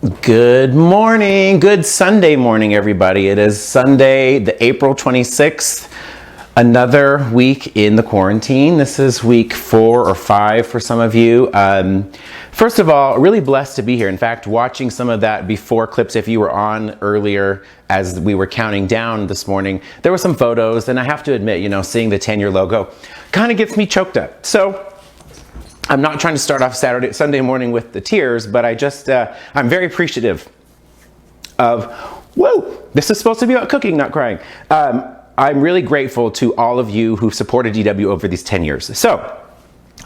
Good morning. Good Sunday morning, everybody. It is Sunday, the April 26th. Another week in the quarantine. This is week 4 or 5 for some of you. First of all, really blessed to be here. In fact, watching some of that before clips, if you were on earlier as we were counting down this morning, there were some photos, and I have to admit, seeing the 10-year logo kind of gets me choked up. So I'm not trying to start off Sunday morning with the tears, but I'm very appreciative of, whoa, this is supposed to be about cooking, not crying. I'm really grateful to all of you who've supported DW over these 10 years. So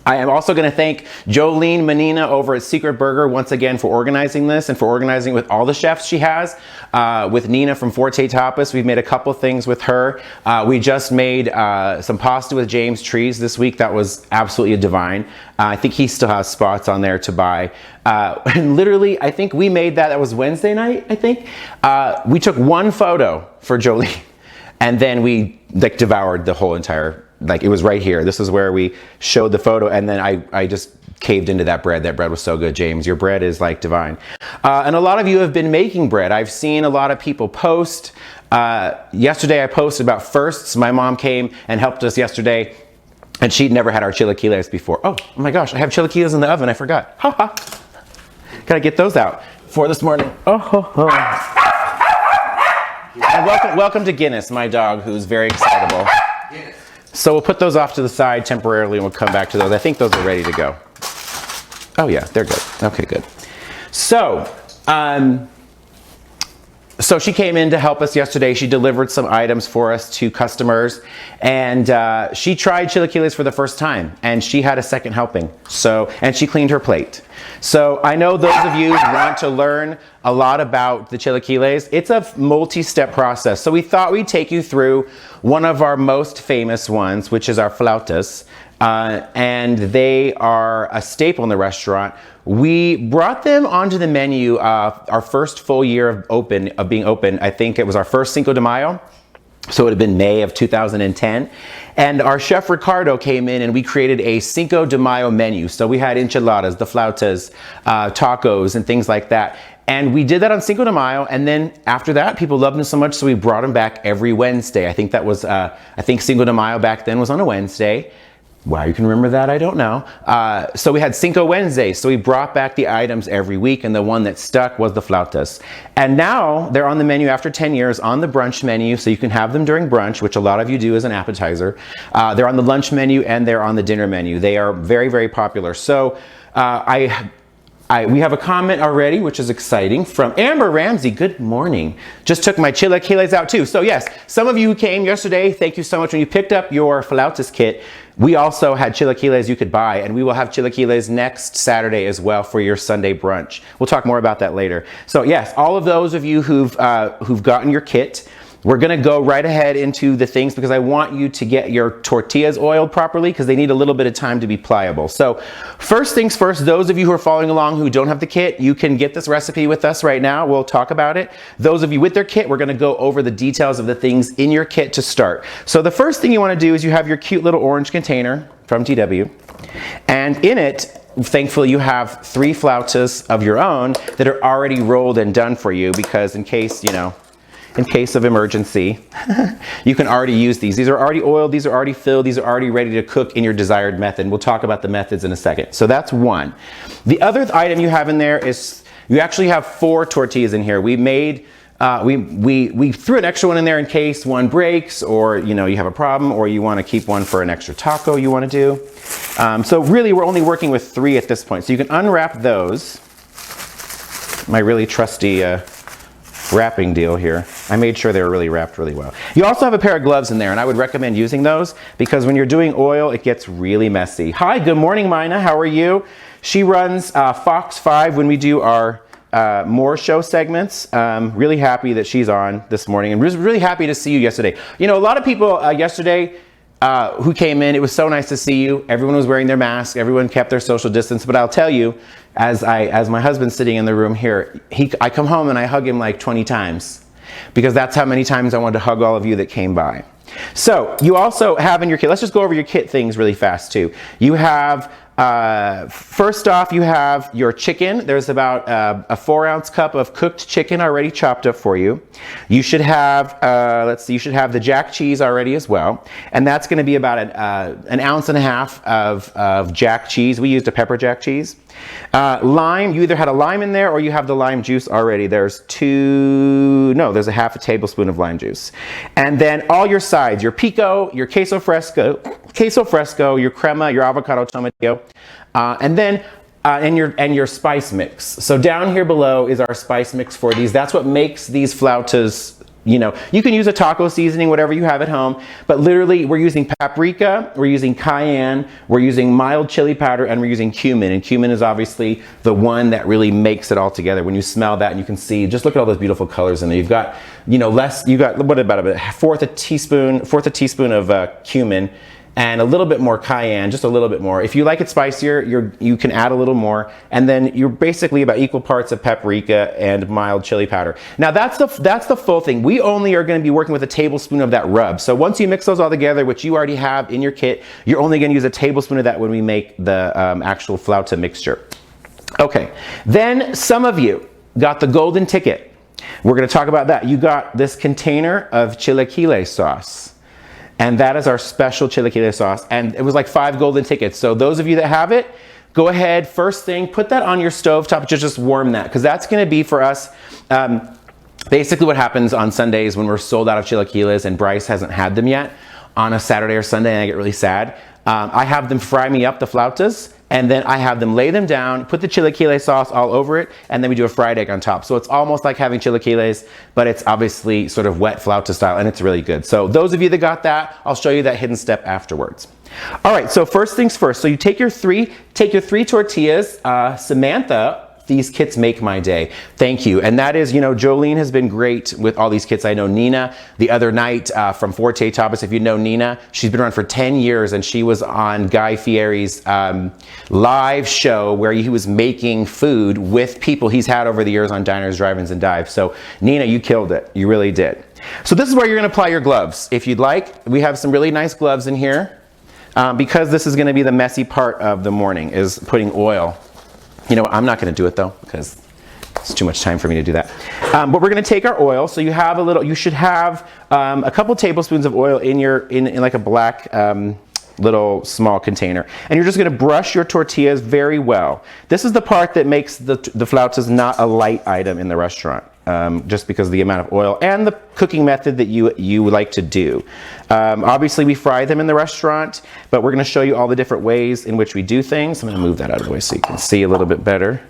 I am also going to thank Jolene Menina over at Secret Burger once again for organizing this and for organizing with all the chefs she has. With Nina from Forte Tapas, we've made a couple things with her. We just made some pasta with James Trees this week. That was absolutely divine. I think he still has spots on there to buy. And literally, I think we made that was Wednesday night, I think. We took one photo for Jolene, and then we devoured the whole entire, it was right here. This is where we showed the photo, and then I just caved into that bread. That bread was so good, James. Your bread is divine. And a lot of you have been making bread. I've seen a lot of people post. Yesterday I posted about firsts. My mom came and helped us yesterday, and she'd never had our chilaquiles before. Oh my gosh, I have chilaquiles in the oven. I forgot. Ha ha. Gotta get those out for this morning. Oh ho ho. And welcome to Guinness, my dog, who's very excitable. Guinness. So we'll put those off to the side temporarily, and we'll come back to those. I think those are ready to go. Oh yeah, they're good. Okay, good. So, so she came in to help us yesterday. She delivered some items for us to customers, and she tried chilaquiles for the first time, and she had a second helping. And she cleaned her plate. So I know those of you who want to learn a lot about the chilaquiles. It's a multi-step process. So we thought we'd take you through one of our most famous ones, which is our flautas. And they are a staple in the restaurant. We brought them onto the menu our first full year of being open. I think it was our first Cinco de Mayo. So it would have been May of 2010. And our chef Ricardo came in and we created a Cinco de Mayo menu. So we had enchiladas, the flautas, tacos, and things like that. And we did that on Cinco de Mayo, and then after that, people loved them so much, so we brought them back every Wednesday. I think that was, Cinco de Mayo back then was on a Wednesday. Why you can remember that, I don't know. So we had Cinco Wednesday, so we brought back the items every week, and the one that stuck was the flautas. And now they're on the menu after 10 years on the brunch menu, so you can have them during brunch, which a lot of you do as an appetizer. They're on the lunch menu and they're on the dinner menu. They are very, very popular. So we have a comment already, which is exciting, from Amber Ramsey. Good morning. Just took my chilaquiles out too. So yes, some of you who came yesterday, thank you so much. When you picked up your flautas kit, we also had chilaquiles you could buy, and we will have chilaquiles next Saturday as well for your Sunday brunch. We'll talk more about that later. So yes, all of those of you who've gotten your kit, we're gonna go right ahead into the things because I want you to get your tortillas oiled properly because they need a little bit of time to be pliable. So first things first, those of you who are following along who don't have the kit, you can get this recipe with us right now. We'll talk about it. Those of you with their kit, we're gonna go over the details of the things in your kit to start. So the first thing you wanna do is you have your cute little orange container from DW, and in it, thankfully you have 3 flautas of your own that are already rolled and done for you because in case of emergency, you can already use these. These are already oiled, these are already filled, these are already ready to cook in your desired method. We'll talk about the methods in a second. So that's one. The other item you have in there is, you actually have 4 tortillas in here. We made, we threw an extra one in there in case one breaks, or you have a problem, or you want to keep one for an extra taco you want to do. So really we're only working with 3 at this point. So you can unwrap those. My really trusty wrapping deal here. I made sure they were really wrapped really well. You also have a pair of gloves in there, and I would recommend using those because when you're doing oil, it gets really messy. Hi, good morning, Mina. How are you? She runs Fox 5 when we do our more show segments. Really happy that she's on this morning, and really happy to see you yesterday. A lot of people yesterday who came in, it was so nice to see you. Everyone was wearing their mask. Everyone kept their social distance. But I'll tell you, as my husband's sitting in the room here, I come home and I hug him like 20 times because that's how many times I wanted to hug all of you that came by. So you also have in your kit, let's just go over your kit things really fast too. You have First off, you have your chicken. There's about a 4-ounce cup of cooked chicken already chopped up for you. You should have, let's see, you should have the jack cheese already as well. And that's going to be about an ounce and a half of jack cheese. We used a pepper jack cheese. Lime, you either had a lime in there or you have the lime juice already. There's there's a half a tablespoon of lime juice. And then all your sides, your pico, your queso fresco, your crema, your avocado tomatillo, and then your spice mix. So down here below is our spice mix for these. That's what makes these flautas. You know, you can use a taco seasoning, whatever you have at home, but literally we're using paprika, we're using cayenne, we're using mild chili powder, and we're using cumin. And cumin is obviously the one that really makes it all together. When you smell that and you can see, just look at all those beautiful colors in there. You've got, what about a fourth a teaspoon of cumin, and a little bit more cayenne, just a little bit more. If you like it spicier, you can add a little more, and then you're basically about equal parts of paprika and mild chili powder. Now that's the full thing. We only are going to be working with a tablespoon of that rub. So once you mix those all together, which you already have in your kit, you're only going to use a tablespoon of that when we make the actual flauta mixture. Okay, then some of you got the golden ticket. We're going to talk about that. You got this container of chilaquile sauce. And that is our special chilaquile sauce. And it was like 5 golden tickets. So those of you that have it, go ahead, first thing, put that on your stovetop to just warm that. Because that's going to be for us, basically what happens on Sundays when we're sold out of chilaquiles and Bryce hasn't had them yet on a Saturday or Sunday, and I get really sad. I have them fry me up the flautas, and then I have them lay them down, put the chilaquile sauce all over it, and then we do a fried egg on top. So it's almost like having chilaquiles, but it's obviously sort of wet flauta style, and it's really good. So those of you that got that, I'll show you that hidden step afterwards. All right, so first things first. So you take your three tortillas. Samantha, these kits make my day. Thank you. And that is, Jolene has been great with all these kits. I know Nina the other night from Forte Tapas. If you know Nina, she's been around for 10 years and she was on Guy Fieri's live show where he was making food with people he's had over the years on diners, drive-ins, and dives. So Nina, you killed it. You really did. So this is where you're going to apply your gloves. If you'd like, we have some really nice gloves in here because this is going to be the messy part of the morning, is putting oil. I'm not going to do it though because it's too much time for me to do that. But we're going to take our oil. So you should have a couple tablespoons of oil in like a black little small container. And you're just going to brush your tortillas very well. This is the part that makes the flautas not a light item in the restaurant. Just because of the amount of oil and the cooking method that you like to do. Obviously we fry them in the restaurant, but we're going to show you all the different ways in which we do things. I'm going to move that out of the way so you can see a little bit better.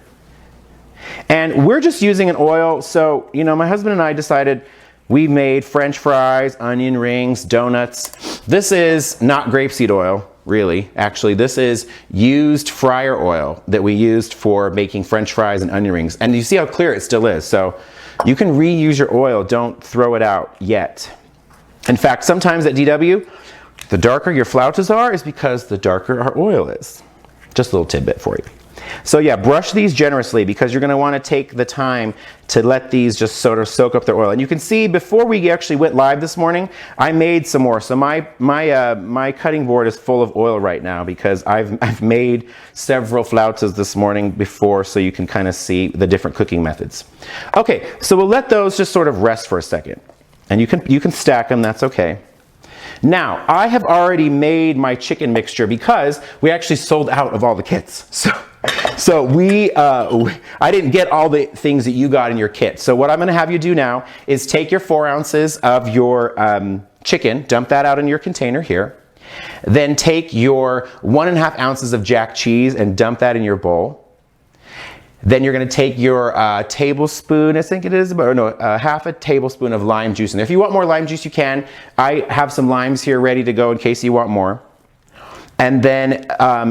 And we're just using an oil. So, my husband and I decided we made French fries, onion rings, donuts. This is not grapeseed oil. Really, actually, this is used fryer oil that we used for making French fries and onion rings. And you see how clear it still is. So you can reuse your oil. Don't throw it out yet. In fact, sometimes at DW, the darker your flautas are is because the darker our oil is. Just a little tidbit for you. So yeah, brush these generously because you're going to want to take the time to let these just sort of soak up their oil. And you can see before we actually went live this morning, I made some more. So my cutting board is full of oil right now because I've made several flautas this morning before, so you can kind of see the different cooking methods. Okay, so we'll let those just sort of rest for a second. And you can stack them, that's okay. Now, I have already made my chicken mixture because we actually sold out of all the kits. So I didn't get all the things that you got in your kit. So what I'm going to have you do now is take your 4 ounces of your chicken, dump that out in your container here. Then take your 1.5 ounces of jack cheese and dump that in your bowl. Then you're going to take your tablespoon, I think it is, half a tablespoon of lime juice in there. If you want more lime juice, you can. I have some limes here ready to go in case you want more. And then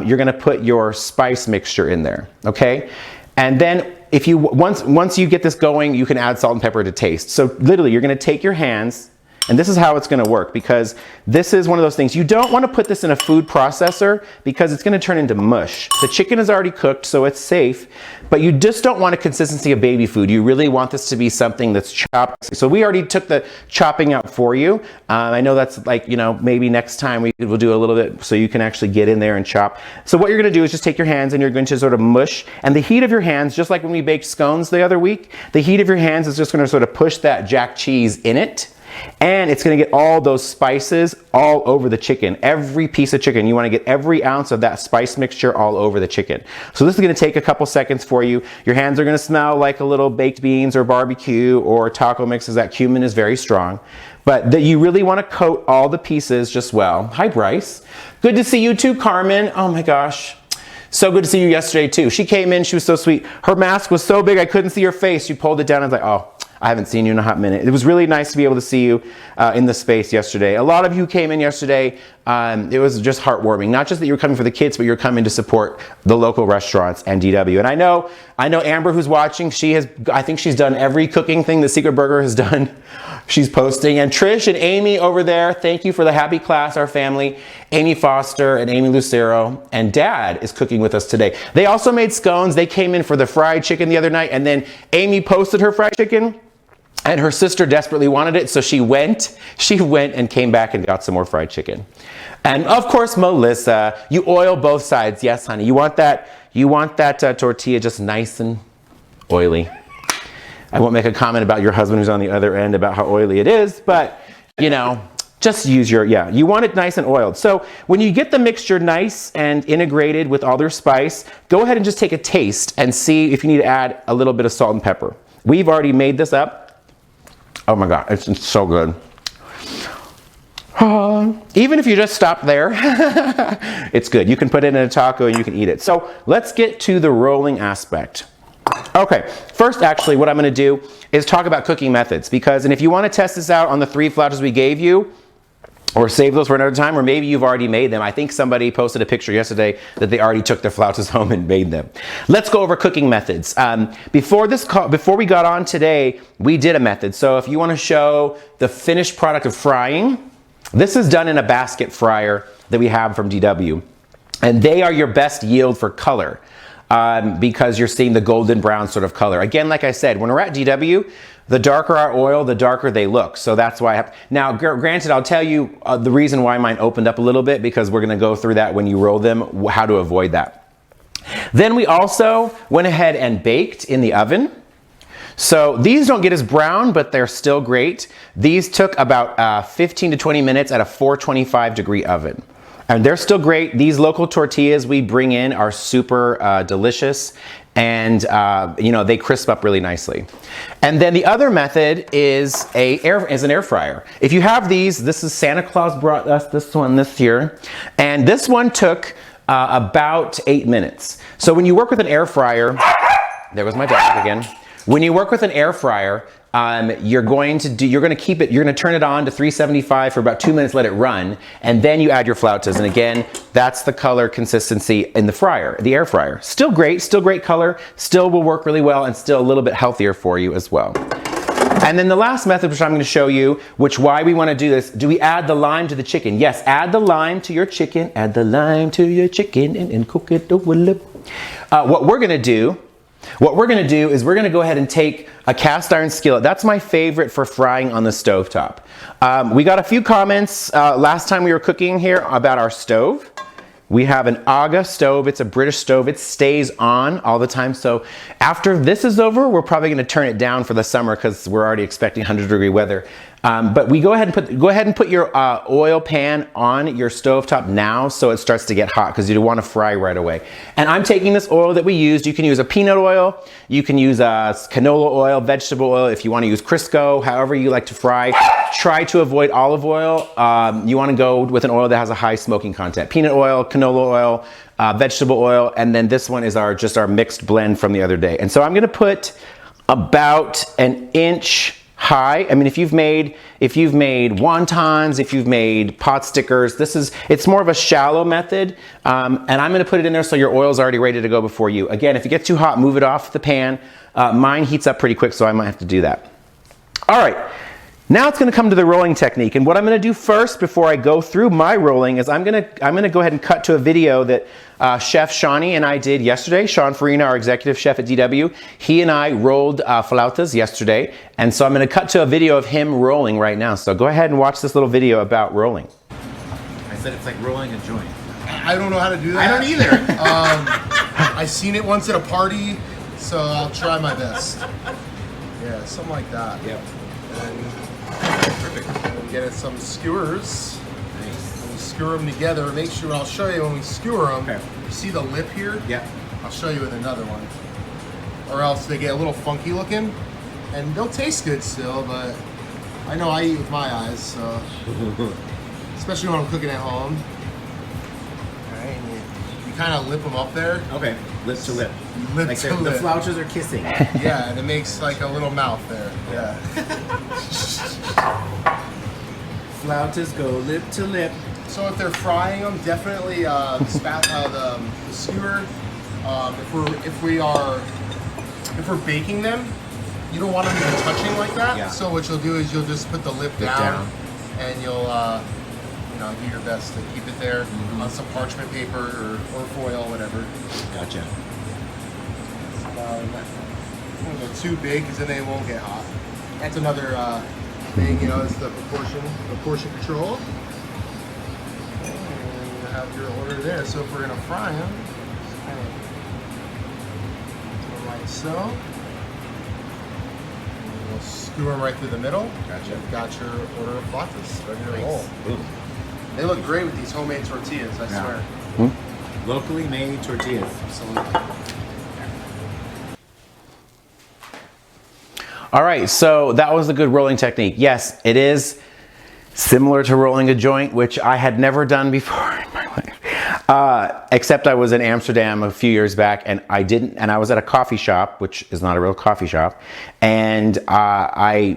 you're going to put your spice mixture in there, okay? And then once you get this going, you can add salt and pepper to taste. So literally, you're going to take your hands And this is how it's gonna work, because this is one of those things. You don't wanna put this in a food processor because it's gonna turn into mush. The chicken is already cooked, so it's safe, but you just don't want a consistency of baby food. You really want this to be something that's chopped. So we already took the chopping out for you. I know that's like, you know, maybe next time we'll do a little bit so you can actually get in there and chop. So what you're gonna do is just take your hands and you're going to sort of mush, and the heat of your hands, just like when we baked scones the other week, the heat of your hands is just gonna sort of push that jack cheese in it. And it's gonna get all those spices all over the chicken. Every piece of chicken, you wanna get every ounce of that spice mixture all over the chicken. So this is gonna take a couple seconds for you. Your hands are gonna smell like a little baked beans or barbecue or taco mixes. That cumin is very strong. But you really wanna coat all the pieces just well. Hi, Bryce. Good to see you too, Carmen. Oh my gosh. So good to see you yesterday too. She came in, she was so sweet. Her mask was so big I couldn't see her face. She pulled it down. I was like, oh, I haven't seen you in a hot minute. It was really nice to be able to see you in the space yesterday. A lot of you came in yesterday. It was just heartwarming. Not just that you were coming for the kids, but you're coming to support the local restaurants and DW. And I know Amber, who's watching, I think she's done every cooking thing that Secret Burger has done. She's posting. And Trish and Amy over there, thank you for the happy class, our family. Amy Foster and Amy Lucero, and Dad is cooking with us today. They also made scones. They came in for the fried chicken the other night, and then Amy posted her fried chicken. And her sister desperately wanted it, so she went and came back and got some more fried chicken. And of course, Melissa, you oil both sides. Yes, honey, you want that tortilla just nice and oily. I won't make a comment about your husband who's on the other end about how oily it is, but you know, just use you want it nice and oiled. So when you get the mixture nice and integrated with all their spice, go ahead and just take a taste and see if you need to add a little bit of salt and pepper. We've already made this up. Oh my God, it's so good. Even if you just stop there, it's good. You can put it in a taco and you can eat it. So let's get to the rolling aspect. Okay, first actually what I'm gonna do is talk about cooking methods, and if you wanna test this out on the 3 flautas we gave you, or save those for another time, or maybe you've already made them. I think somebody posted a picture yesterday that they already took their flautas home and made them. Let's go over cooking methods. Before we got on today, we did a method. So if you want to show the finished product of frying, this is done in a basket fryer that we have from DW. And they are your best yield for color because you're seeing the golden brown sort of color. Again, like I said, when we're at DW, the darker our oil, the darker they look. So that's why I have. Now, granted, I'll tell you the reason why mine opened up a little bit, because we're gonna go through that when you roll them, how to avoid that. Then we also went ahead and baked in the oven. So these don't get as brown, but they're still great. These took about 15 to 20 minutes at a 425 degree oven. And they're still great. These local tortillas we bring in are super delicious, and you know, they crisp up really nicely. And then the other method is an air fryer. If you have these, this is Santa Claus brought us this one this year, and this one took about 8 minutes. So when you work with an air fryer, there was my dog again. When you work with an air fryer, you're going to turn it on to 375 for about 2 minutes, let it run, and then you add your flautas. And again, that's the color consistency in the air fryer. Still great color, still will work really well, and still a little bit healthier for you as well. And then the last method, which I'm going to show you, why we want to do this, do we add the lime to the chicken? Yes, add the lime to your chicken, and cook it a little. What we're going to do is we're going to go ahead and take a cast iron skillet. That's my favorite for frying on the stovetop. We got a few comments last time we were cooking here about our stove. We have an AGA stove. It's a British stove. It stays on all the time. So after this is over, we're probably going to turn it down for the summer because we're already expecting 100-degree weather. But we go ahead and put your oil pan on your stovetop now so it starts to get hot, because you want to fry right away. And I'm taking this oil that we used. You can use a peanut oil, you can use canola oil, vegetable oil, if you want to use Crisco, however you like to fry. Try to avoid olive oil. You want to go with an oil that has a high smoking content. Peanut oil, canola oil, vegetable oil, and then this one is just our mixed blend from the other day. And so I'm going to put about an inch high. I mean, if you've made wontons, if you've made pot stickers, it's more of a shallow method. And I'm going to put it in there so your oil's already ready to go before you. Again, if it gets too hot, move it off the pan. Mine heats up pretty quick, so I might have to do that. All right. Now it's going to come to the rolling technique, and what I'm going to do first before I go through my rolling is I'm going to go ahead and cut to a video that Chef Shawnee and I did yesterday. Sean Farina, our executive chef at DW, he and I rolled flautas yesterday, and so I'm going to cut to a video of him rolling right now. So go ahead and watch this little video about rolling. I said it's like rolling a joint. I don't know how to do that. I don't either. I seen it once at a party, so I'll try my best. Yeah, something like that. Yep. And we'll get some skewers. Nice. And we skewer them together. Make sure, I'll show you when we skewer them. Okay. You see the lip here? Yeah. I'll show you with another one. Or else they get a little funky looking. And they'll taste good still, but I know I eat with my eyes, so. Especially when I'm cooking at home. Alright, you kind of lip them up there. Okay. Lip to lip. Lip like to the lip. Flautas are kissing. Yeah, and it makes like a little mouth there. Yeah. Flautas go lip to lip. So if they're frying them, definitely the skewer. If we're baking them, you don't want them even touching like that. Yeah. So what you'll do is you'll just put the lip down, and you'll do your best to keep it there on some parchment paper or foil, whatever. Gotcha. Don't go too big because then they won't get hot. That's another thing, is the proportion control. And you have your order there. So if we're gonna fry them, kind of like so. And we'll skewer them right through the middle. Gotcha. You've got your order of flautas ready to Nice. roll. Boom. They look great with these homemade tortillas, I Yeah. swear. Locally made tortillas. Absolutely. All right, so that was a good rolling technique. Yes, it is similar to rolling a joint, which I had never done before in my life. Except I was in Amsterdam a few years back, and I was at a coffee shop, which is not a real coffee shop, and the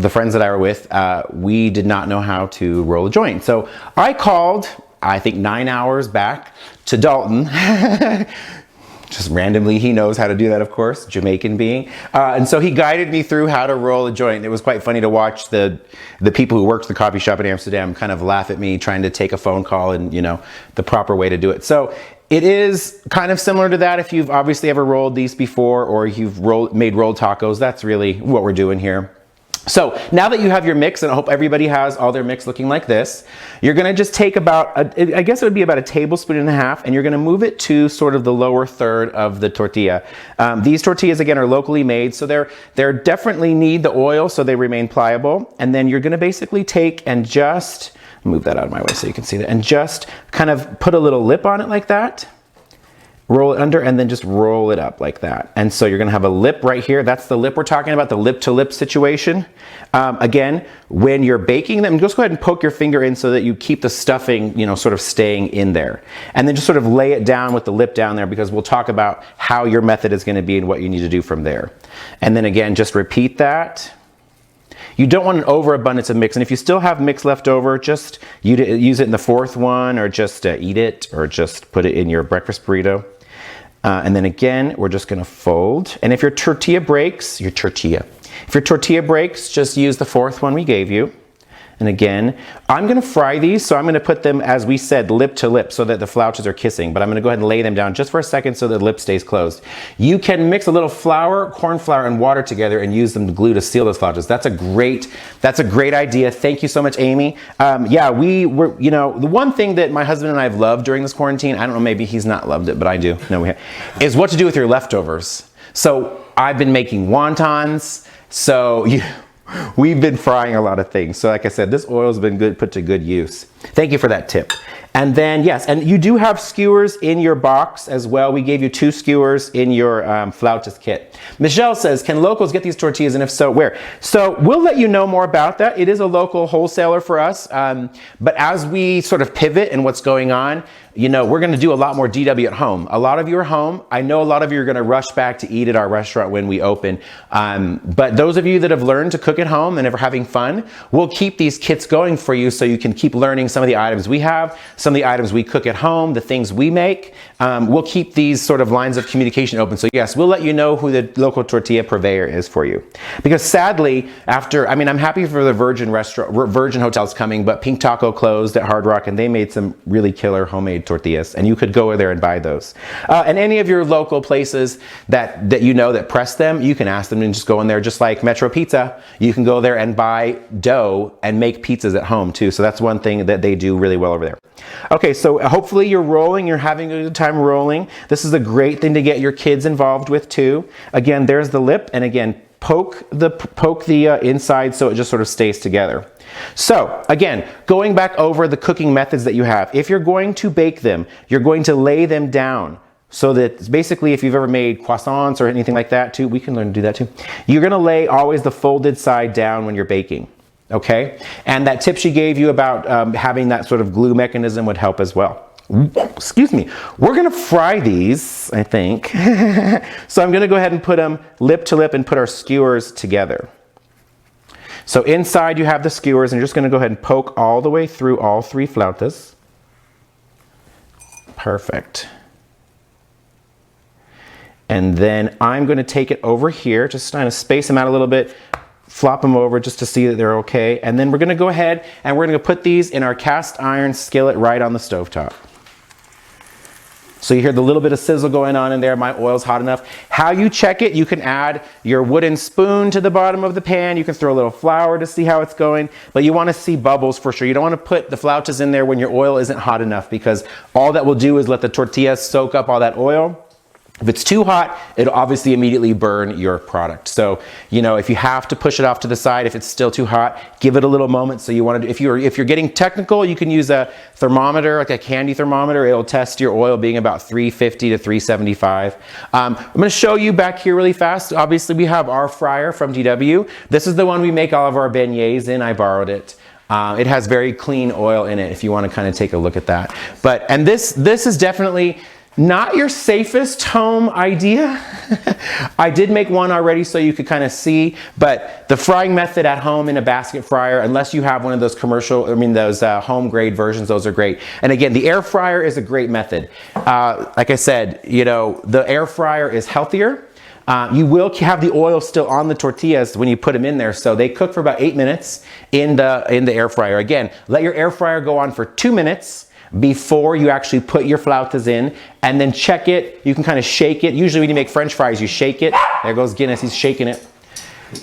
friends that I were with, we did not know how to roll a joint. So I called, I think 9 hours back to Dalton. Just randomly, he knows how to do that, of course, Jamaican being. And so he guided me through how to roll a joint. It was quite funny to watch the people who worked the coffee shop in Amsterdam kind of laugh at me trying to take a phone call and, the proper way to do it. So it is kind of similar to that. If you've obviously ever rolled these before, or you've made rolled tacos, that's really what we're doing here. So now that you have your mix, and I hope everybody has all their mix looking like this, you're gonna just take about, I guess it would be about a tablespoon and a half, and you're gonna move it to sort of the lower third of the tortilla. These tortillas, again, are locally made, so they're definitely need the oil so they remain pliable. And then you're gonna basically take and just, move that out of my way so you can see that, and just kind of put a little lip on it like that. Roll it under and then just roll it up like that. And so you're gonna have a lip right here. That's the lip we're talking about, the lip to lip situation. Again, when you're baking them, just go ahead and poke your finger in so that you keep the stuffing, sort of staying in there. And then just sort of lay it down with the lip down there, because we'll talk about how your method is gonna be and what you need to do from there. And then again, just repeat that. You don't want an overabundance of mix, and if you still have mix left over, just use it in the fourth one, or just eat it, or just put it in your breakfast burrito. And then again, we're just gonna fold. And if your tortilla breaks, just use the fourth one we gave you. And again, I'm gonna fry these, so I'm gonna put them, as we said, lip to lip, so that the flautas are kissing, but I'm gonna go ahead and lay them down just for a second so the lip stays closed. You can mix a little flour, corn flour, and water together and use them to glue to seal those flautas. That's a great idea. Thank you so much, Amy. Yeah, we were, the one thing that my husband and I have loved during this quarantine, I don't know, maybe he's not loved it, but I do, no, we have, is what to do with your leftovers. So I've been making wontons, so we've been frying a lot of things. So like I said, this oil's been put to good use. Thank you for that tip. And then, yes, and you do have skewers in your box as well. We gave you 2 skewers in your flautas kit. Michelle says, can locals get these tortillas, and if so, where? So we'll let you know more about that. It is a local wholesaler for us. But as we sort of pivot and what's going on, we're gonna do a lot more DW at home. A lot of you are home. I know a lot of you are gonna rush back to eat at our restaurant when we open. But those of you that have learned to cook at home and are having fun, we'll keep these kits going for you so you can keep learning some of the items we have, some of the items we cook at home, the things we make. we'll keep these sort of lines of communication open. So yes, we'll let you know who the local tortilla purveyor is for you. Because sadly, I'm happy for the Virgin hotels coming, but Pink Taco closed at Hard Rock and they made some really killer homemade tortillas, and you could go there and buy those. And any of your local places that you know that press them, you can ask them and just go in there, just like Metro Pizza. You can go there and buy dough and make pizzas at home too. So that's one thing that they do really well over there. Okay, so hopefully you're rolling, you're having a good time rolling. This is a great thing to get your kids involved with too. Again, there's the lip, and again, poke the inside so it just sort of stays together. So again, going back over the cooking methods that you have, if you're going to bake them, you're going to lay them down. So that basically, if you've ever made croissants or anything like that too, we can learn to do that too. You're gonna lay always the folded side down when you're baking, okay? And that tip she gave you about having that sort of glue mechanism would help as well. Excuse me. We're gonna fry these, I think. So I'm gonna go ahead and put them lip to lip and put our skewers together. So inside you have the skewers, and you're just gonna go ahead and poke all the way through all 3 flautas. Perfect. And then I'm going to take it over here, just kind of space them out a little bit, flop them over just to see that they're okay. And then we're going to go ahead and we're going to put these in our cast iron skillet right on the stovetop. So you hear the little bit of sizzle going on in there. My oil's hot enough. How you check it, you can add your wooden spoon to the bottom of the pan. You can throw a little flour to see how it's going, but you want to see bubbles for sure. You don't want to put the flautas in there when your oil isn't hot enough, because all that will do is let the tortillas soak up all that oil. If it's too hot, it'll obviously immediately burn your product. So, you know, if you have to push it off to the side, if it's still too hot, give it a little moment. So you want to, if you're getting technical, you can use a thermometer, like a candy thermometer. It'll test your oil being about 350 to 375. I'm going to show you back here really fast. Obviously, we have our fryer from DW. This is the one we make all of our beignets in. I borrowed it. It has very clean oil in it if you want to kind of take a look at that. And this is definitely not your safest home idea. I did make one already so you could kind of see, but the frying method at home in a basket fryer, unless you have one of those those home grade versions, those are great. And again, the air fryer is a great method. Like I said, you know, the air fryer is healthier. You will have the oil still on the tortillas when you put them in there, so they cook for about 8 minutes in the air fryer. Again, let your air fryer go on for 2 minutes before you actually put your flautas in, and then check it. You can kind of shake it. Usually when you make French fries, you shake it. There goes Guinness, he's shaking it.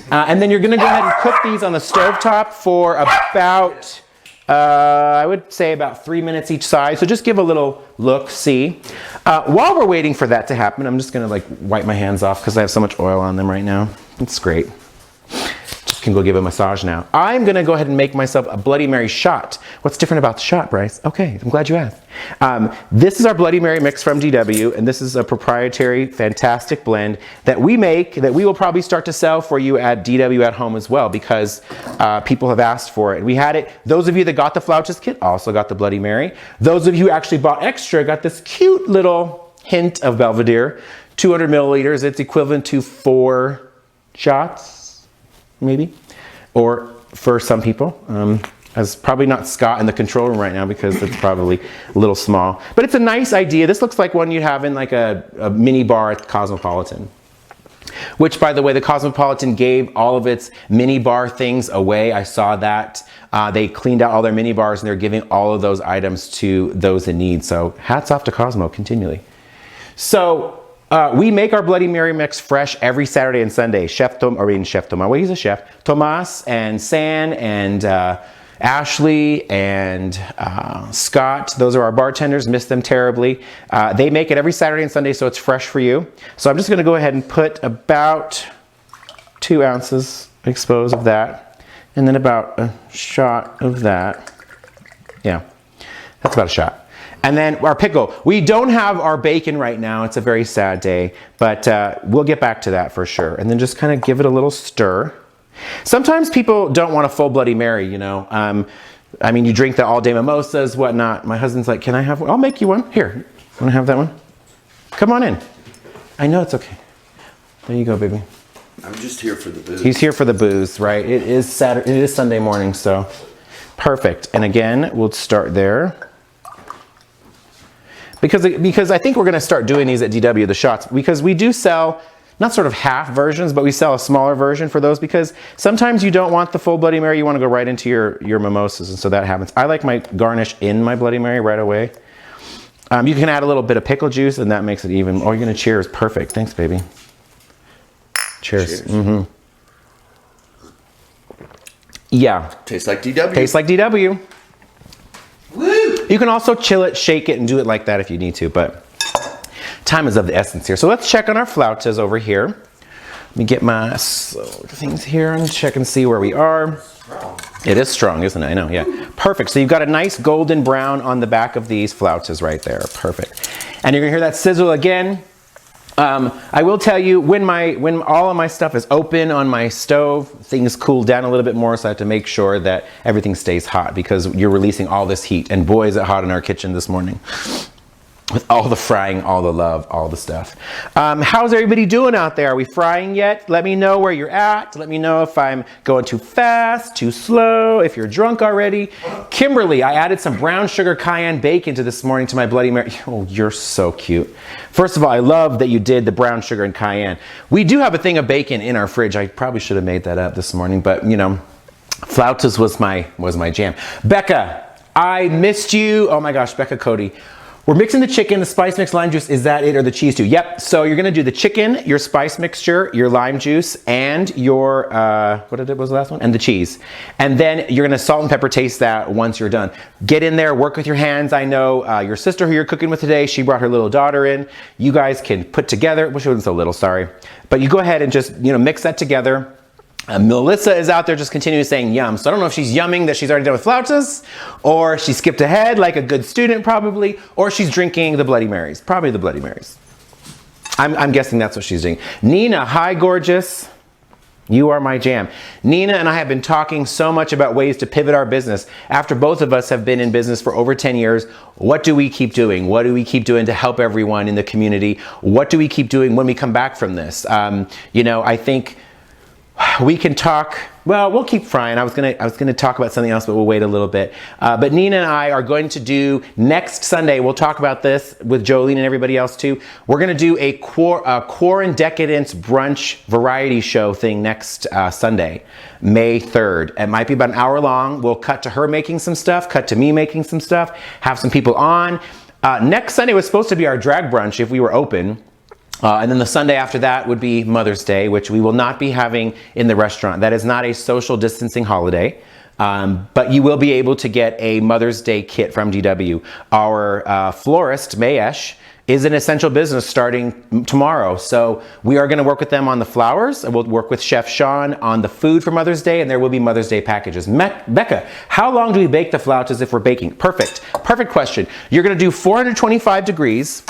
And then you're gonna go ahead and cook these on the stovetop for about, I would say about 3 minutes each side. So just give a little look, see. While we're waiting for that to happen, I'm just gonna like wipe my hands off because I have so much oil on them right now. It's great. Can go give a massage now. I'm gonna go ahead and make myself a Bloody Mary shot. What's different about the shot, Bryce? Okay, I'm glad you asked. This is our Bloody Mary mix from DW, and this is a proprietary, fantastic blend that we make, that we will probably start to sell for you at DW at home as well, because people have asked for it. We had it, those of you that got the Flautas kit also got the Bloody Mary. Those of you who actually bought extra got this cute little hint of Belvedere, 200 milliliters. It's equivalent to 4 shots. Maybe, or for some people. As probably not Scott in the control room right now because it's probably a little small. But it's a nice idea. This looks like one you'd have in like a mini bar at the Cosmopolitan. Which, by the way, the Cosmopolitan gave all of its mini bar things away. I saw that. They cleaned out all their mini bars and they're giving all of those items to those in need. So hats off to Cosmo continually. So we make our Bloody Mary mix fresh every Saturday and Sunday. Well, he's a chef. Tomas and San and Ashley and Scott, those are our bartenders, miss them terribly. They make it every Saturday and Sunday, so it's fresh for you. So I'm just gonna go ahead and put about 2 ounces, I suppose, of that, and then about a shot of that. Yeah, that's about a shot. And then our pickle. We don't have our bacon right now. It's a very sad day, but we'll get back to that for sure. And then just kind of give it a little stir. Sometimes people don't want a full Bloody Mary, you know. I mean, you drink the all-day mimosas, whatnot. My husband's like, can I have one? I'll make you one. Here, want to have that one? Come on in. I know it's okay. There you go, baby. I'm just here for the booze. He's here for the booze, right? It is Saturday. It is Sunday morning, so perfect. And again, we'll start there. because I think we're gonna start doing these at DW, the shots, because we do sell not sort of half versions, but we sell a smaller version for those because sometimes you don't want the full Bloody Mary, you wanna go right into your mimosas, and so that happens. I like my garnish in my Bloody Mary right away. You can add a little bit of pickle juice and that makes it even, oh, you're gonna cheers, perfect. Thanks, baby. Cheers. Mm-hmm. Yeah. Tastes like DW. Tastes like DW. Woo! You can also chill it, shake it, and do it like that if you need to, but time is of the essence here. So let's check on our flautas over here. Let me get my things here and check and see where we are. It is strong, isn't it? I know, yeah. Perfect. So you've got a nice golden brown on the back of these flautas right there. Perfect. And you're gonna hear that sizzle again. I will tell you, when all of my stuff is open on my stove, things cool down a little bit more, so I have to make sure that everything stays hot because you're releasing all this heat. And boy, is it hot in our kitchen this morning. With all the frying, all the love, all the stuff. How's everybody doing out there? Are we frying yet? Let me know where you're at. Let me know if I'm going too fast, too slow, if you're drunk already. Kimberly, I added some brown sugar cayenne bacon to this morning to my Bloody Mary. Oh, you're so cute. First of all, I love that you did the brown sugar and cayenne. We do have a thing of bacon in our fridge. I probably should have made that up this morning, but you know, flautas was my jam. Becca, I missed you. Oh my gosh, Becca Cody. We're mixing the chicken, the spice mix, lime juice, is that it, or the cheese too? Yep, so you're gonna do the chicken, your spice mixture, your lime juice, and your, what was the last one? And the cheese. And then you're gonna salt and pepper taste that once you're done. Get in there, work with your hands. I know your sister who you're cooking with today, she brought her little daughter in. You guys can put together, well, she wasn't so little, sorry. But you go ahead and just, you know, mix that together. Melissa is out there just continuing saying yum. So I don't know if she's yumming that she's already done with flautas, or she skipped ahead like a good student probably, or she's drinking the Bloody Marys. Probably the Bloody Marys. I'm guessing that's what she's doing. Nina, hi gorgeous. You are my jam. Nina and I have been talking so much about ways to pivot our business. After both of us have been in business for over 10 years, what do we keep doing? What do we keep doing to help everyone in the community? What do we keep doing when we come back from this? You know, I think we can talk, well, we'll keep frying. I was gonna talk about something else, but we'll wait a little bit. But Nina and I are going to do next Sunday, we'll talk about this with Jolene and everybody else too. We're gonna do a Quarren Decadence brunch variety show thing next Sunday, May 3rd. It might be about an hour long. We'll cut to her making some stuff, cut to me making some stuff, have some people on. Next Sunday was supposed to be our drag brunch if we were open. And then the Sunday after that would be Mother's Day, which we will not be having in the restaurant. That is not a social distancing holiday, but you will be able to get a Mother's Day kit from DW. Our florist, Mayesh, is an essential business starting tomorrow. So we are gonna work with them on the flowers, and we'll work with Chef Sean on the food for Mother's Day, and there will be Mother's Day packages. Becca, how long do we bake the flautas if we're baking? Perfect question. You're gonna do 425 degrees.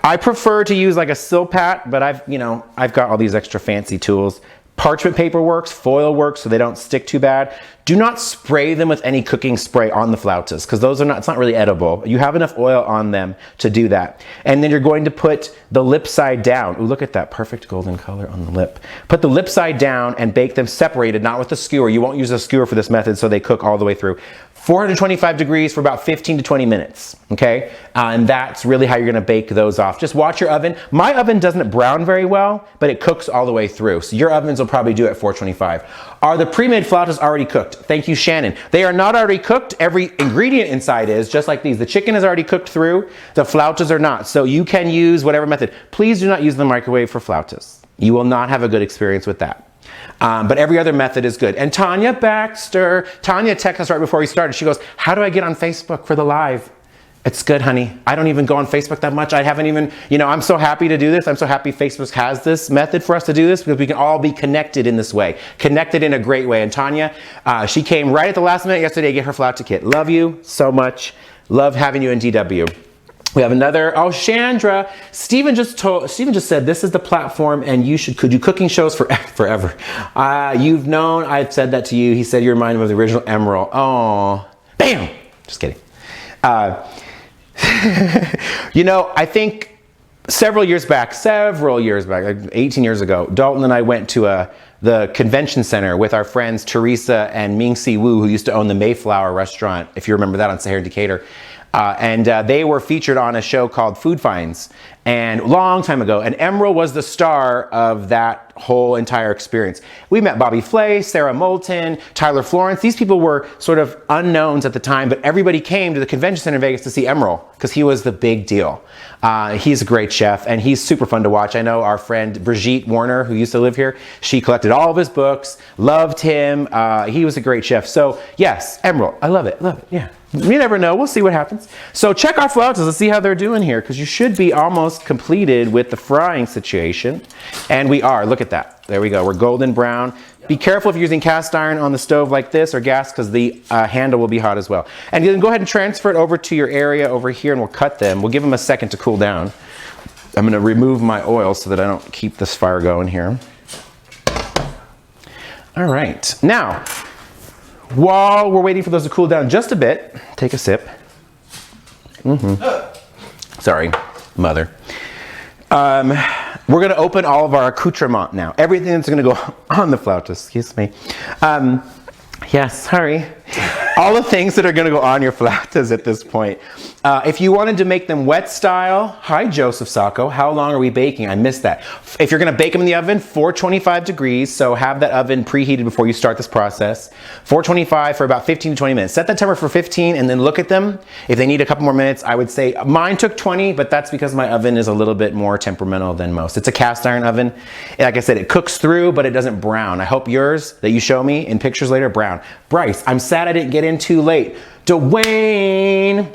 I prefer to use like a Silpat, but I've got all these extra fancy tools. Parchment paper works, foil works, so they don't stick too bad. Do not spray them with any cooking spray on the flautas, because it's not really edible. You have enough oil on them to do that. And then you're going to put the lip side down. Ooh, look at that perfect golden color on the lip. Put the lip side down and bake them separated, not with a skewer. You won't use a skewer for this method, so they cook all the way through. 425 degrees for about 15 to 20 minutes, okay? And that's really how you're gonna bake those off. Just watch your oven. My oven doesn't brown very well, but it cooks all the way through. So your ovens will probably do it at 425. Are the pre-made flautas already cooked? Thank you, Shannon. They are not already cooked. Every ingredient inside is, just like these. The chicken is already cooked through, the flautas are not. So you can use whatever method. Please do not use the microwave for flautas. You will not have a good experience with that. But every other method is good. And Tanya Baxter, Tanya texted us right before we started. She goes, how do I get on Facebook for the live? It's good, honey. I don't even go on Facebook that much. I haven't even, I'm so happy to do this. I'm so happy Facebook has this method for us to do this, because we can all be connected in this way. Connected in a great way. And Tanya, she came right at the last minute yesterday to get her flauta kit. Love you so much. Love having you in DW. We have another, Chandra. Steven just said, this is the platform and could do cooking shows forever. You've known, I've said that to you. He said, you remind him of the original Emerald. Oh, bam. Just kidding. I think several years back, like 18 years ago, Dalton and I went to the convention center with our friends Teresa and Ming Si Wu, who used to own the Mayflower restaurant, if you remember that, on Sahara Decatur. They were featured on a show called Food Finds, and a long time ago. And Emerald was the star of that whole entire experience. We met Bobby Flay, Sarah Moulton, Tyler Florence. These people were sort of unknowns at the time, but everybody came to the convention center in Vegas to see Emerald because he was the big deal. He's a great chef, and he's super fun to watch. I know our friend Brigitte Warner, who used to live here, she collected all of his books, loved him. He was a great chef. So yes, Emerald, I love it, yeah. You never know, we'll see what happens. So check our flautas, let's see how they're doing here, because you should be almost completed with the frying situation. And we are, look at that. There we go, we're golden brown. Be careful if you're using cast iron on the stove like this or gas, because the handle will be hot as well. And then go ahead and transfer it over to your area over here, and we'll cut them. We'll give them a second to cool down. I'm gonna remove my oil so that I don't keep this fire going here. All right, now, while we're waiting for those to cool down just a bit, take a sip. Sorry, mother. We're gonna open all of our accoutrement now. Everything that's gonna go on the flautas, excuse me. Yes, sorry. All the things that are gonna go on your flautas at this point. If you wanted to make them wet style, hi Joseph Sacco, how long are we baking? I missed that. If you're gonna bake them in the oven, 425 degrees, so have that oven preheated before you start this process. 425 for about 15 to 20 minutes. Set that timer for 15 and then look at them. If they need a couple more minutes, I would say, mine took 20, but that's because my oven is a little bit more temperamental than most. It's a cast iron oven. Like I said, it cooks through, but it doesn't brown. I hope yours that you show me in pictures later, brown. Bryce, I'm sad I didn't get in too late. Dwayne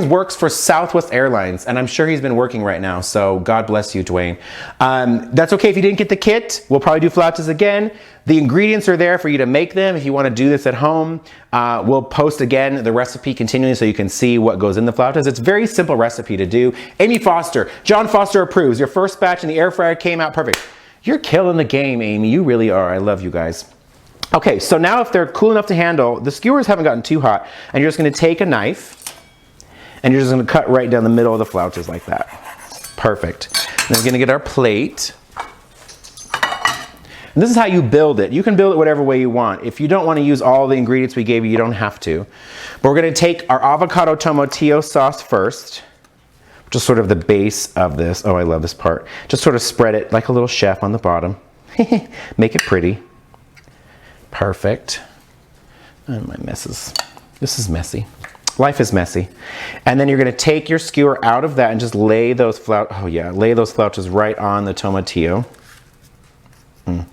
works for Southwest Airlines, and I'm sure he's been working right now, so God bless you, Dwayne. That's okay if you didn't get the kit. We'll probably do flautas again. The ingredients are there for you to make them if you want to do this at home. We'll post again the recipe continually so you can see what goes in the flautas. It's a very simple recipe to do. Amy Foster, John Foster approves. Your first batch in the air fryer came out perfect. You're killing the game, Amy. You really are. I love you guys. Okay, so now if they're cool enough to handle, the skewers haven't gotten too hot, and you're just gonna take a knife, and you're just gonna cut right down the middle of the flautas like that. Perfect. Then we're gonna get our plate. And this is how you build it. You can build it whatever way you want. If you don't wanna use all the ingredients we gave you, you don't have to. But we're gonna take our avocado tomatillo sauce first, which is sort of the base of this. Oh, I love this part. Just sort of spread it like a little chef on the bottom. Make it pretty. Perfect. And my messes. This is messy. Life is messy. And then you're gonna take your skewer out of that and just lay those lay those flautas right on the tomatillo.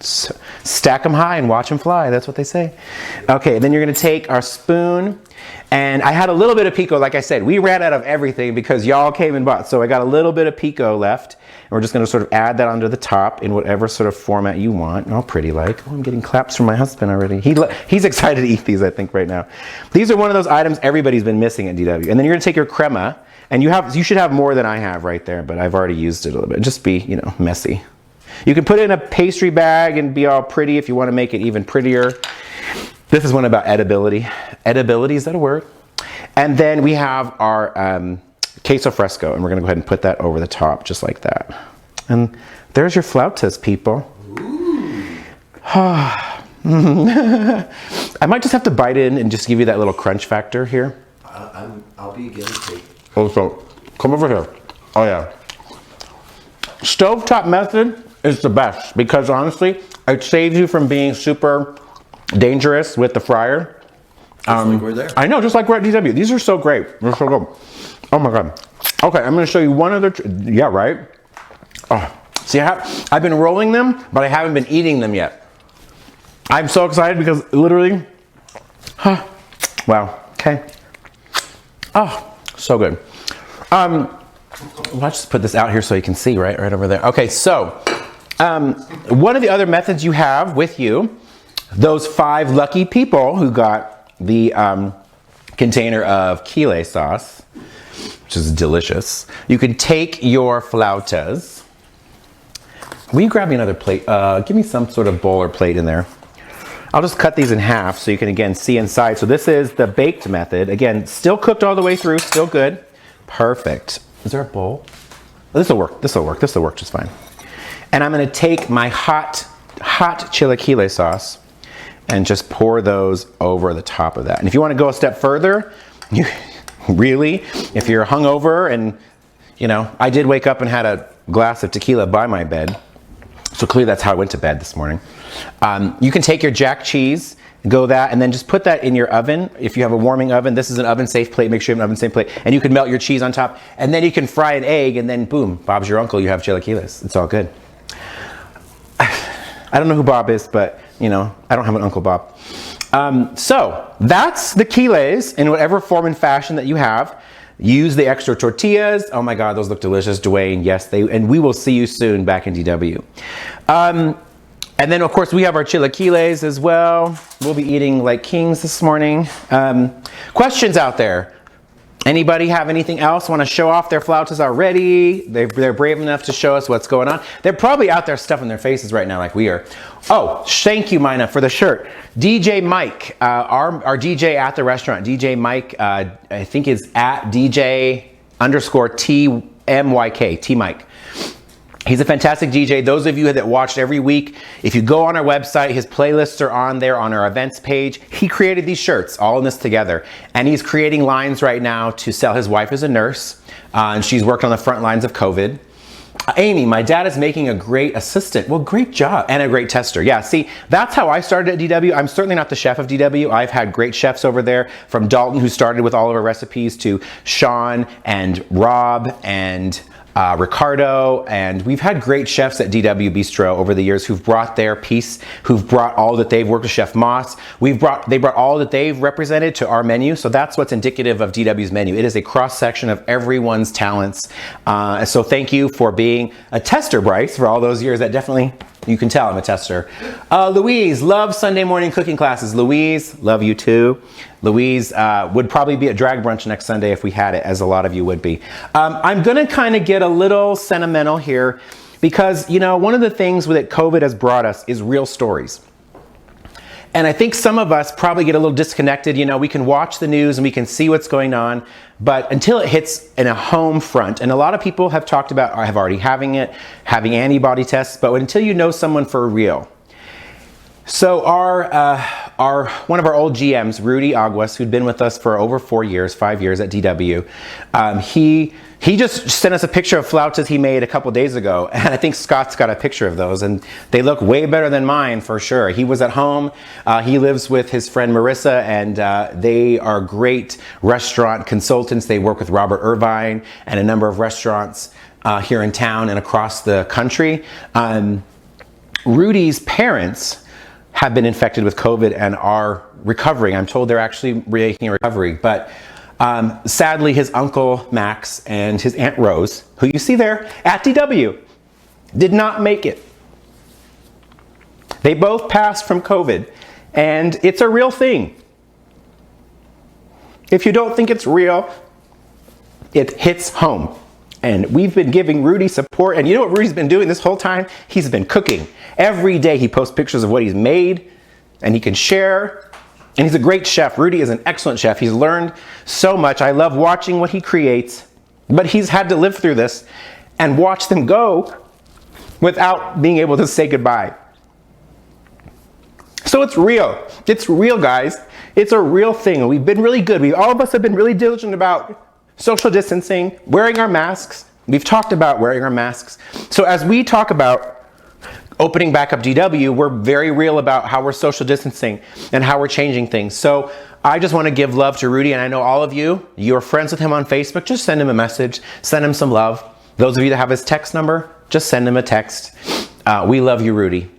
So, stack them high and watch them fly, that's what they say. Okay, then you're gonna take our spoon, and I had a little bit of pico, like I said, we ran out of everything because y'all came and bought, so I got a little bit of pico left, and we're just gonna sort of add that onto the top in whatever sort of format you want. Oh, pretty like. Oh, I'm getting claps from my husband already. He's excited to eat these, I think, right now. These are one of those items everybody's been missing at DW. And then you're gonna take your crema, and you should have more than I have right there, but I've already used it a little bit. Just be, you know, messy. You can put it in a pastry bag and be all pretty if you want to make it even prettier. This is one about edibility. Edibility, is that a word? And then we have our queso fresco, and we're going to go ahead and put that over the top just like that. And there's your flautas, people. I might just have to bite in and just give you that little crunch factor here. I'll be again. Oh, so come over here. Oh yeah. Stovetop method is the best because honestly, it saves you from being super dangerous with the fryer. Just like we're there. I know, just like we're at DW. These are so great. They're so good. Oh my God. Okay, I'm gonna show you one other, yeah, right? Oh, see, I've been rolling them, but I haven't been eating them yet. I'm so excited because literally, wow, okay. Oh, so good. Let's just put this out here so you can see, right over there. Okay, so one of the other methods you have with you, those 5 lucky people who got the container of Chile sauce, which is delicious. You can take your flautas. Will you grab me another plate? Give me some sort of bowl or plate in there. I'll just cut these in half so you can again see inside. So this is the baked method. Again, still cooked all the way through, still good. Perfect. Is there a bowl? Oh, this will work, this will work just fine. And I'm gonna take my hot chilaquile sauce and just pour those over the top of that. And if you wanna go a step further, Really? If you're hungover and, you know, I did wake up and had a glass of tequila by my bed. So clearly that's how I went to bed this morning. You can take your jack cheese, go that, and then just put that in your oven. If you have a warming oven, this is an oven-safe plate. Make sure you have an oven-safe plate. And you can melt your cheese on top. And then you can fry an egg, and then boom, Bob's your uncle. You have chilaquiles. It's all good. I don't know who Bob is, but, you know, I don't have an Uncle Bob. So that's the quiles in whatever form and fashion that you have. Use the extra tortillas. Oh my God, those look delicious, Dwayne. Yes, and we will see you soon back in DW. And then of course we have our chilaquiles as well. We'll be eating like kings this morning. Questions out there? Anybody have anything else? Want to show off their flautas already? They're brave enough to show us what's going on. They're probably out there stuffing their faces right now like we are. Oh, thank you, Mina, for the shirt. DJ Mike, our DJ at the restaurant. DJ Mike, I think is at DJ_TMYK, T Mike. He's a fantastic DJ. Those of you that watched every week, if you go on our website, his playlists are on there on our events page. He created these shirts, all in this together. And he's creating lines right now to sell. His wife is a nurse, and she's worked on the front lines of COVID. Amy, my dad is making a great assistant. Well, great job. And a great tester. Yeah, see, that's how I started at DW. I'm certainly not the chef of DW. I've had great chefs over there, from Dalton, who started with all of our recipes, to Sean and Rob and Ricardo, and we've had great chefs at DW Bistro over the years who've brought their piece, who've brought all that they've worked with Chef Moss. They brought all that they've represented to our menu, so that's what's indicative of DW's menu. It is a cross-section of everyone's talents. So thank you for being a tester, Bryce, for all those years. That definitely, you can tell I'm a tester. Louise, love Sunday morning cooking classes. Louise, love you too. Louise would probably be at drag brunch next Sunday if we had it, as a lot of you would be. I'm gonna kind of get a little sentimental here because, you know, one of the things that COVID has brought us is real stories. And I think some of us probably get a little disconnected. You know, we can watch the news and we can see what's going on, but until it hits in a home front, and a lot of people have talked about, have already having antibody tests, but until you know someone for real. So one of our old GMs, Rudy Aguas, who'd been with us for over 5 years at DW, he just sent us a picture of flautas he made a couple days ago, and I think Scott's got a picture of those, and they look way better than mine for sure. He was at home. He lives with his friend Marissa, and they are great restaurant consultants. They work with Robert Irvine and a number of restaurants here in town and across the country. Rudy's parents have been infected with COVID and are recovering. I'm told they're actually making a recovery, but sadly his uncle Max and his Aunt Rose, who you see there at DW, did not make it. They both passed from COVID, and it's a real thing. If you don't think it's real, it hits home. And we've been giving Rudy support, and you know what Rudy's been doing this whole time? He's been cooking. Every day he posts pictures of what he's made, and he can share. And he's a great chef. Rudy is an excellent chef. He's learned so much. I love watching what he creates, but he's had to live through this and watch them go without being able to say goodbye. So it's real. It's real, guys. It's a real thing. And we've been really good. All of us have been really diligent about social distancing, wearing our masks. We've talked about wearing our masks. So as we talk about opening back up DW, we're very real about how we're social distancing and how we're changing things. So I just want to give love to Rudy, and I know all of you're friends with him on Facebook. Just send him a message, send him some love. Those of you that have his text number, just send him a text. We love you, Rudy.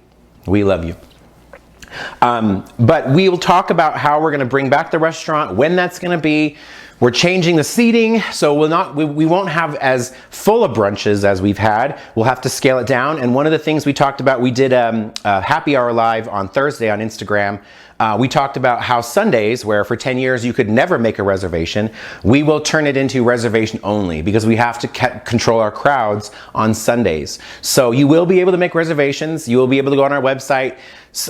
We love you. But we will talk about how we're going to bring back the restaurant, when that's going to be. We're changing the seating, so we won't have as full of brunches as we've had. We'll have to scale it down. And one of the things we talked about, we did a happy hour live on Thursday on Instagram. We talked about how Sundays, where for 10 years you could never make a reservation, we will turn it into reservation only, because we have to control our crowds on Sundays. So you will be able to make reservations. You will be able to go on our website.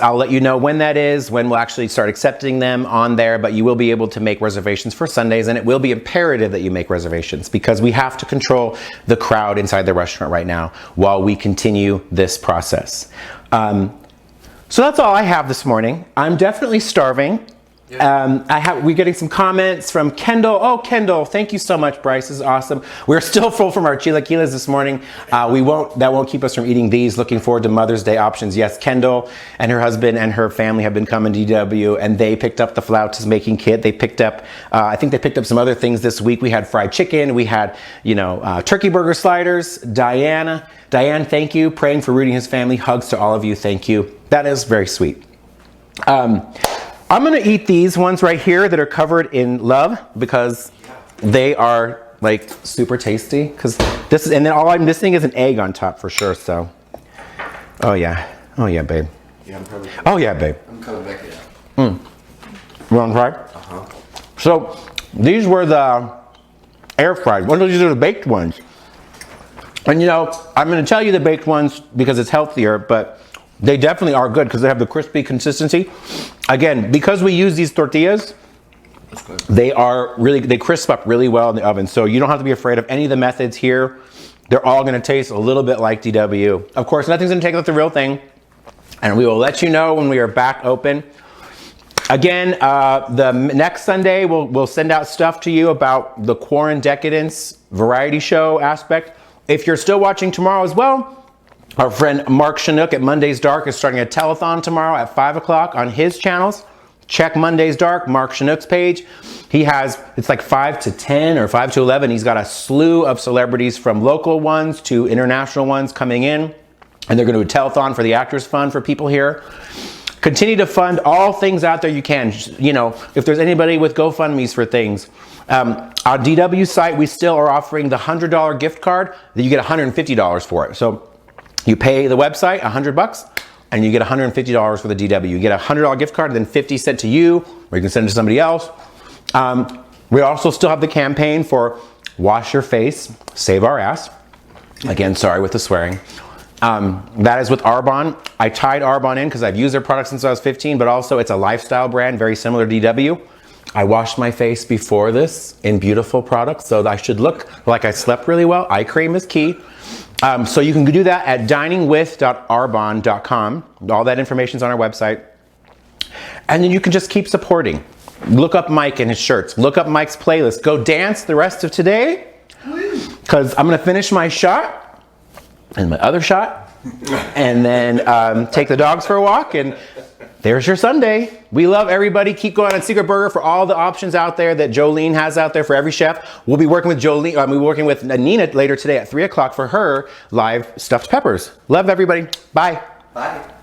I'll let you know when that is, when we'll actually start accepting them on there, but you will be able to make reservations for Sundays, and it will be imperative that you make reservations because we have to control the crowd inside the restaurant right now while we continue this process. So that's all I have this morning. I'm definitely starving. We're getting some comments from Kendall. Oh, Kendall, thank you so much, Bryce. This is awesome. We're still full from our chilaquiles this morning. That won't keep us from eating these. Looking forward to Mother's Day options. Yes, Kendall and her husband and her family have been coming to DW, and they picked up the Flautas making kit. They picked up, I think they picked up some other things this week. We had fried chicken. We had, turkey burger sliders. Diane, thank you. Praying for Rudy and his family. Hugs to all of you. Thank you. That is very sweet. I'm gonna eat these ones right here that are covered in love because they are like super tasty. And then all I'm missing is an egg on top for sure. So, oh yeah, babe. Yeah, I'm probably. Oh yeah, babe. I'm coming back here. You want to try? So these were the air fried ones. These are the baked ones. And I'm gonna tell you the baked ones because it's healthier, but they definitely are good because they have the crispy consistency. Again, because we use these tortillas, they crisp up really well in the oven. So you don't have to be afraid of any of the methods here. They're all gonna taste a little bit like DW. Of course, nothing's gonna take like the real thing. And we will let you know when we are back open. Again, the next Sunday, we'll send out stuff to you about the Quarren Decadence variety show aspect. If you're still watching tomorrow as well, our friend Mark Chinook at Monday's Dark is starting a telethon tomorrow at 5 o'clock on his channels. Check Monday's Dark, Mark Chinook's page. It's like 5 to 10 or 5 to 11. He's got a slew of celebrities from local ones to international ones coming in. And they're going to do a telethon for the Actors Fund for people here. Continue to fund all things out there you can. If there's anybody with GoFundMes for things. Our DW site, we still are offering the $100 gift card that you get $150 for it. So you pay the website $100 and you get $150 for the DW. You get a $100 gift card, then 50 sent to you, or you can send it to somebody else. We also still have the campaign for Wash Your Face, Save Our Ass. Again, sorry with the swearing. That is with Arbonne. I tied Arbonne in because I've used their product since I was 15, but also it's a lifestyle brand, very similar to DW. I washed my face before this in beautiful products, so I should look like I slept really well. Eye cream is key. So you can do that at diningwith.arbonne.com. All that information is on our website. And then you can just keep supporting. Look up Mike and his shirts. Look up Mike's playlist. Go dance the rest of today because I'm going to finish my shot and my other shot and then take the dogs for a walk. And there's your Sunday. We love everybody. Keep going on Secret Burger for all the options out there that Jolene has out there for every chef. We'll be working with Jolene. We're working with Nina later today at 3 o'clock for her live stuffed peppers. Love everybody. Bye. Bye.